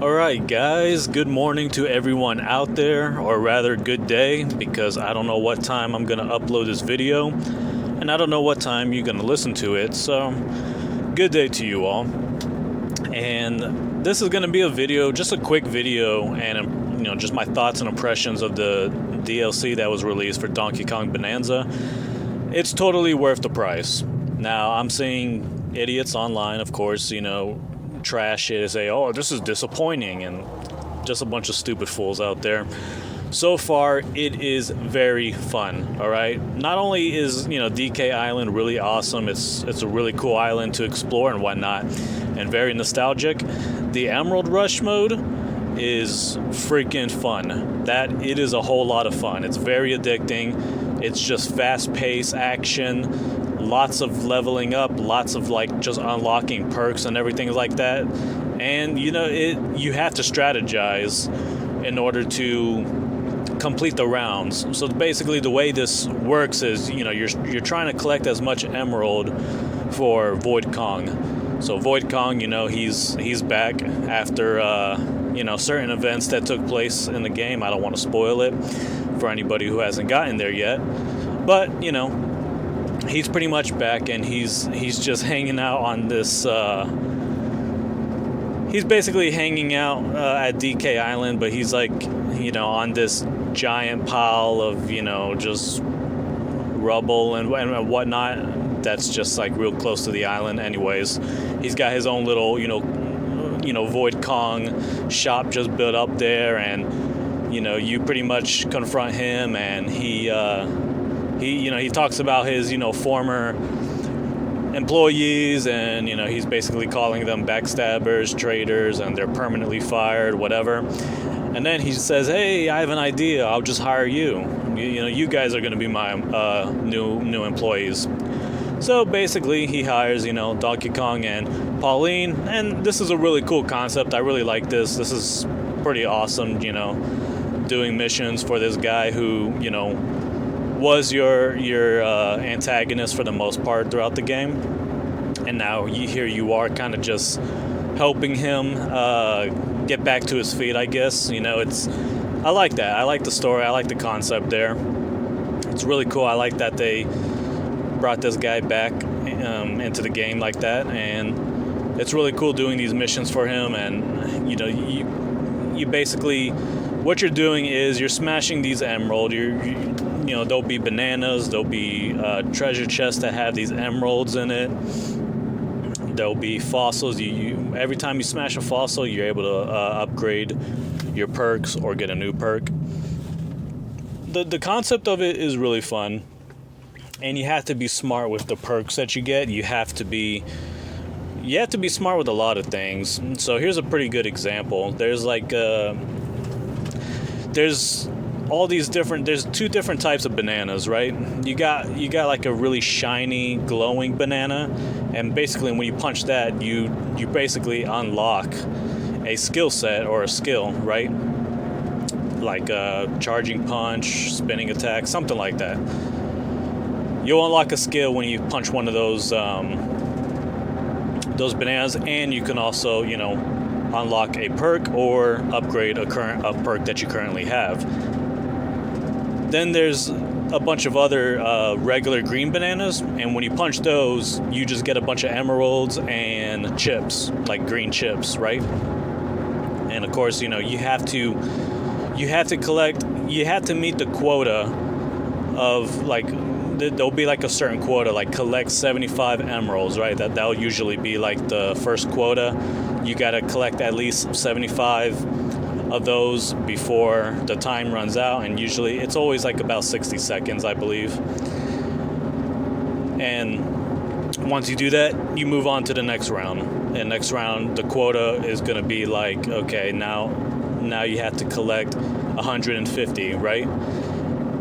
Alright, guys, good morning to everyone out there, or rather, good day, because I don't know what time I'm going to upload this video, and I don't know what time you're going to listen to it, so good day to you all. And this is going to be a video, just a quick video, and just my thoughts and impressions of the DLC that was released for Donkey Kong Bananza. It's totally worth the price. Now, I'm seeing idiots online, of course, trash it and say, oh, this is disappointing, and just a bunch of stupid fools out there. So far, it is very fun, all right? Not only is, DK Island really awesome, it's a really cool island to explore and whatnot, and very nostalgic. The Emerald Rush mode is freaking fun. It is a whole lot of fun. It's very addicting. It's just fast-paced action, lots of leveling up, lots of just unlocking perks and everything like that. And you have to strategize in order to complete the rounds. So basically the way this works is you're trying to collect as much emerald for Void Kong. So Void Kong, he's back after certain events that took place in the game. I don't want to spoil it for anybody who hasn't gotten there yet, but he's pretty much back, and he's just hanging out on this. He's basically hanging out at DK Island, but he's on this giant pile of just rubble and whatnot. That's just real close to the island. Anyways, he's got his own little Void Kong shop just built up there, and you pretty much confront him, and he talks about his former employees, and he's basically calling them backstabbers, traitors, and they're permanently fired, whatever. And then he says, "Hey, I have an idea. I'll just hire you. You guys are going to be my new employees." So basically, he hires Donkey Kong and Pauline, and this is a really cool concept. I really like this. This is pretty awesome. Doing missions for this guy who was your antagonist for the most part throughout the game, and now here you are kind of just helping him get back to his feet, I guess. I like that. I like the story. I like the concept there. It's really cool. I like that they brought this guy back into the game like that, and it's really cool doing these missions for him. And you basically, what you're doing is you're smashing these emerald. There'll be bananas, there'll be treasure chests that have these emeralds in it. There'll be fossils. Every time you smash a fossil, you're able to upgrade your perks or get a new perk. The concept of it is really fun, and you have to be smart with the perks that you get. You have to be smart with a lot of things. So here's a pretty good example. There's there's two different types of bananas, right? You got a really shiny, glowing banana, and basically when you punch that, you basically unlock a skill set or a skill, right? Like a charging punch, spinning attack, something like that. You'll unlock a skill when you punch one of those bananas, and you can also unlock a perk or upgrade a perk that you currently have. Then there's a bunch of other regular green bananas, and when you punch those, you just get a bunch of emeralds and chips, like green chips, right? And of course, you have to meet the quota of there'll be a certain quota, collect 75 emeralds, right? That'll usually be the first quota. You gotta collect at least 75 of those before the time runs out, and usually it's always about 60 seconds, I believe. And once you do that, you move on to the next round. And next round, the quota is gonna be okay, now you have to collect 150, right?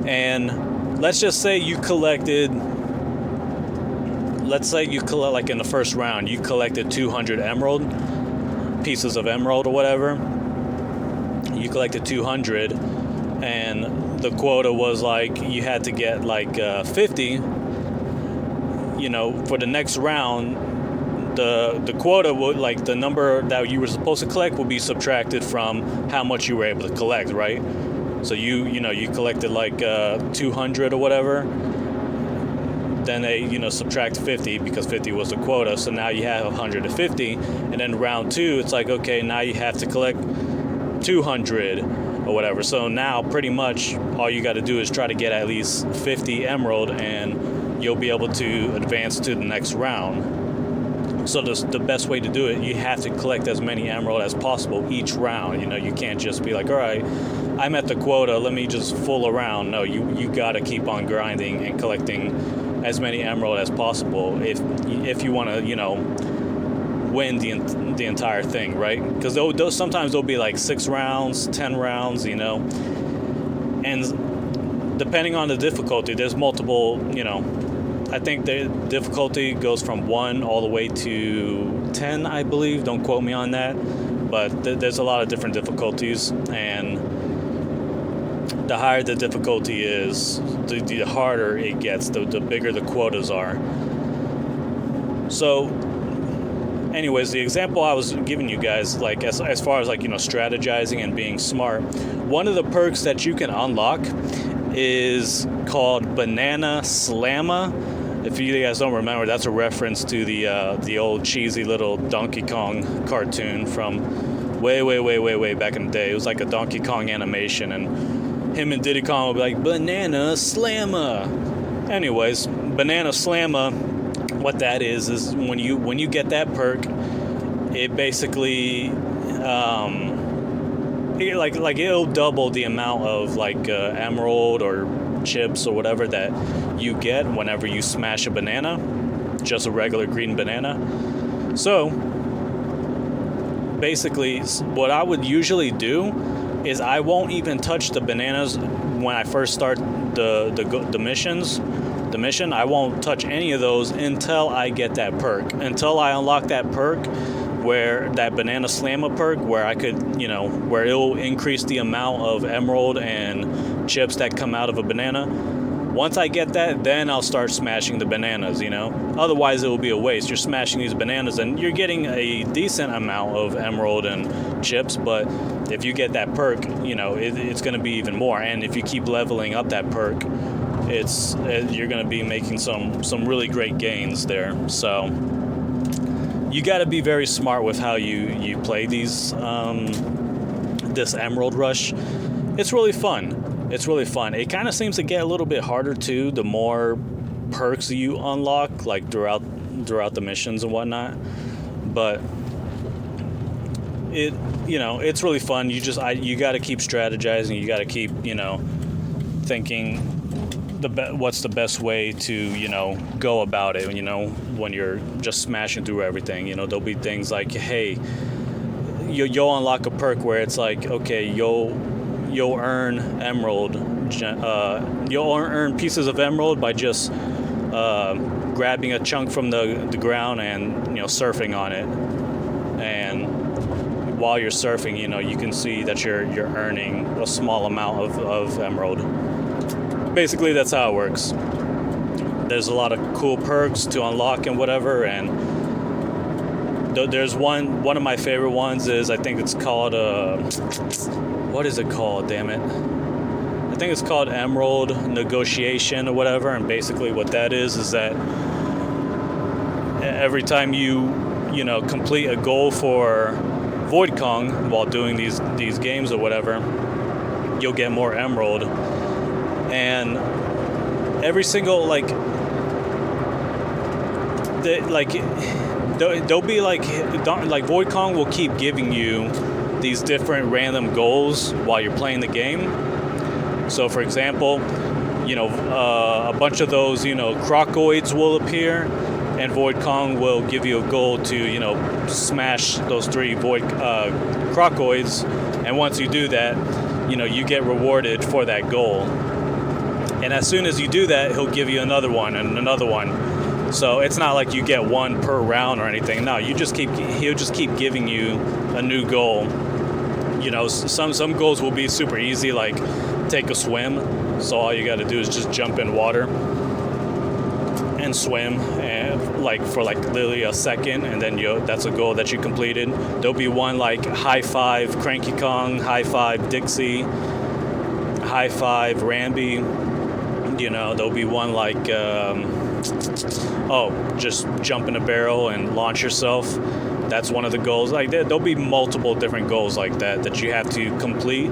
And let's say you collect in the first round, you collected 200 pieces of emerald or whatever. You collected 200, and the quota was you had to get 50. For the next round, the quota would, like, the number that you were supposed to collect would be subtracted from how much you were able to collect, right? So you collected like 200 or whatever. Then they subtract 50 because 50 was the quota. So now you have 150, and then round 2, it's like, okay, now you have to collect 200 or whatever. So now pretty much all you got to do is try to get at least 50 emerald, and you'll be able to advance to the next round. So the best way to do it, you have to collect as many emerald as possible each round. You can't just be like, all right, I'm at the quota, let me just fool around. No, you got to keep on grinding and collecting as many emerald as possible if you want to, win the entire thing, right? Because sometimes there'll be like 6 rounds, 10 rounds, and depending on the difficulty, there's multiple, I think the difficulty goes from 1 all the way to 10, I believe. Don't quote me on that. But there's a lot of different difficulties. And the higher the difficulty is, the harder it gets, the bigger the quotas are. So, anyways, the example I was giving you guys, like as far as like, strategizing and being smart, one of the perks that you can unlock is called Banana Slamma. If you guys don't remember, that's a reference to the old cheesy little Donkey Kong cartoon from way back in the day. It was like a Donkey Kong animation, and him and Diddy Kong would be like, Banana Slamma. Anyways, Banana Slamma, what that is when you get that perk, it basically it'll double the amount of like emerald or chips or whatever that you get whenever you smash a banana, just a regular green banana. So basically what I would usually do is I won't even touch the bananas when I first start the mission. I won't touch any of those until I get that perk, until I unlock that perk, where that Banana Slamma perk, where I could, where it'll increase the amount of emerald and chips that come out of a banana. Once I get that, then I'll start smashing the bananas, Otherwise, it will be a waste. You're smashing these bananas, and you're getting a decent amount of emerald and chips, but if you get that perk, it's going to be even more. And if you keep leveling up that perk, you're going to be making some really great gains there. So you got to be very smart with how you play this Emerald Rush. It's really fun. It kind of seems to get a little bit harder too, the more perks you unlock, like throughout the missions and whatnot. But it's really fun. You got to keep strategizing. You got to keep thinking what's the best way to go about it. When you're just smashing through everything, there'll be things like, hey, you'll unlock a perk where it's like, okay, you'll earn emerald. You'll earn pieces of emerald by just grabbing a chunk from the ground and surfing on it. And while you're surfing, you can see that you're earning a small amount of emerald. Basically, that's how it works. There's a lot of cool perks to unlock and whatever, and there's one of my favorite ones is, I think it's called what is it called? Damn it! I think it's called Emerald Negotiation or whatever. And basically, what that is that every time you complete a goal for Void Kong while doing these games or whatever, you'll get more emerald. And every single there'll be like Void Kong will keep giving you these different random goals while you're playing the game. So for example, a bunch of those crocoids will appear, and Void Kong will give you a goal to smash those 3 void crocoids, and once you do that, you get rewarded for that goal. And as soon as you do that, he'll give you another one and another one. So it's not like you get one per round or anything. No, he'll just keep giving you a new goal. Some goals will be super easy, like take a swim. So all you got to do is just jump in water. and swim, and like for like literally a second, and then that's a goal that you completed. There'll be one like high five Cranky Kong, high five Dixie, high five Ramby. There'll be one like just jump in a barrel and launch yourself. That's one of the goals. Like there'll be multiple different goals like that you have to complete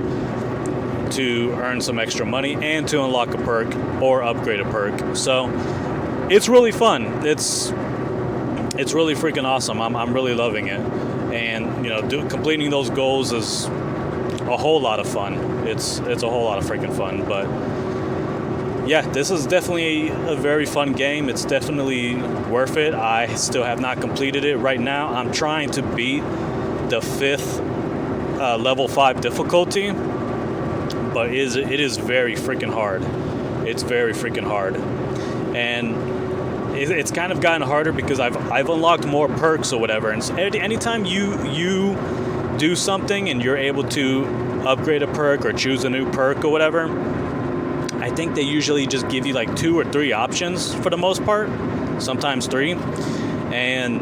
to earn some extra money and to unlock a perk or upgrade a perk. So it's really fun. It's really freaking awesome. I'm really loving it. And completing those goals is a whole lot of fun. It's a whole lot of freaking fun. But yeah, this is definitely a very fun game. It's definitely worth it. I still have not completed it right now. I'm trying to beat the 5th level 5 difficulty, but it is very freaking hard. It's very freaking hard, and it's kind of gotten harder because I've unlocked more perks or whatever. And anytime you do something and you're able to upgrade a perk or choose a new perk or whatever, I think they usually just give you like 2 or 3 options for the most part, sometimes 3. And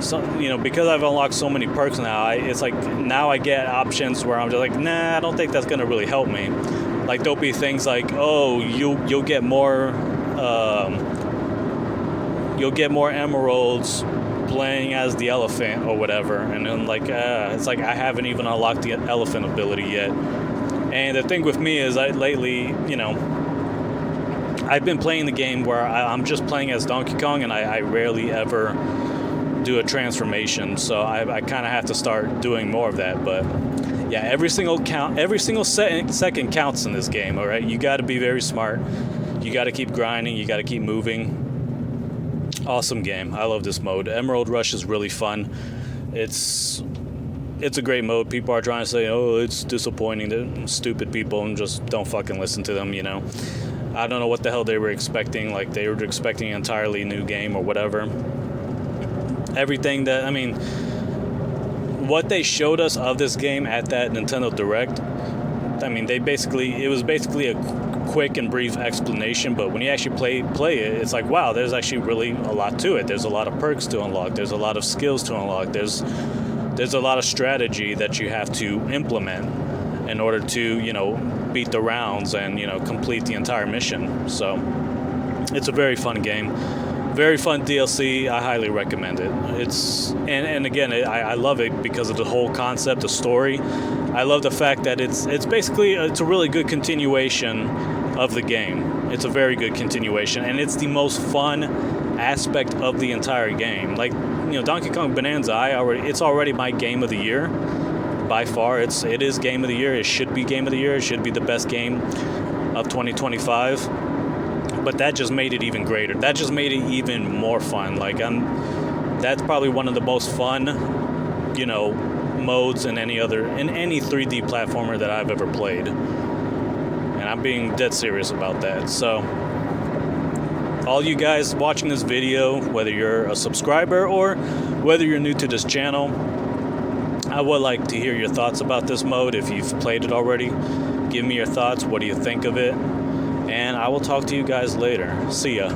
so, because I've unlocked so many perks now, it's like now I get options where I'm just like, nah, I don't think that's gonna really help me. Like there'll be things like, oh, you'll get more emeralds playing as the elephant or whatever, and then like it's like I haven't even unlocked the elephant ability yet. And the thing with me is lately, I've been playing the game where I'm just playing as Donkey Kong, and I rarely ever do a transformation. So I kind of have to start doing more of that. But yeah, every single second counts in this game, all right? You got to be very smart. You got to keep grinding. You got to keep moving. Awesome game. I love this mode. Emerald Rush is really fun. It's a great mode. People are trying to say, oh, it's disappointing. They're stupid people, and just don't fucking listen to them, I don't know what the hell they were expecting. Like, they were expecting an entirely new game or whatever. Everything that, what they showed us of this game at that Nintendo Direct, it was basically a quick and brief explanation, but when you actually play it, it's like, wow, there's actually really a lot to it. There's a lot of perks to unlock. There's a lot of skills to unlock. There's a lot of strategy that you have to implement in order to, beat the rounds and, complete the entire mission. So it's a very fun game, very fun DLC. I highly recommend it. And again, I love it because of the whole concept, the story. I love the fact that it's a really good continuation of the game. It's a very good continuation, and it's the most fun aspect of the entire game. Like, Donkey Kong Bananza, it's already my game of the year. By far, it is game of the year. It should be game of the year. It should be the best game of 2025. But that just made it even greater. That just made it even more fun. Like, that's probably one of the most fun, modes in any 3D platformer that I've ever played. And I'm being dead serious about that. So, all you guys watching this video, whether you're a subscriber or whether you're new to this channel, I would like to hear your thoughts about this mode. If you've played it already, give me your thoughts. What do you think of it? And I will talk to you guys later. See ya.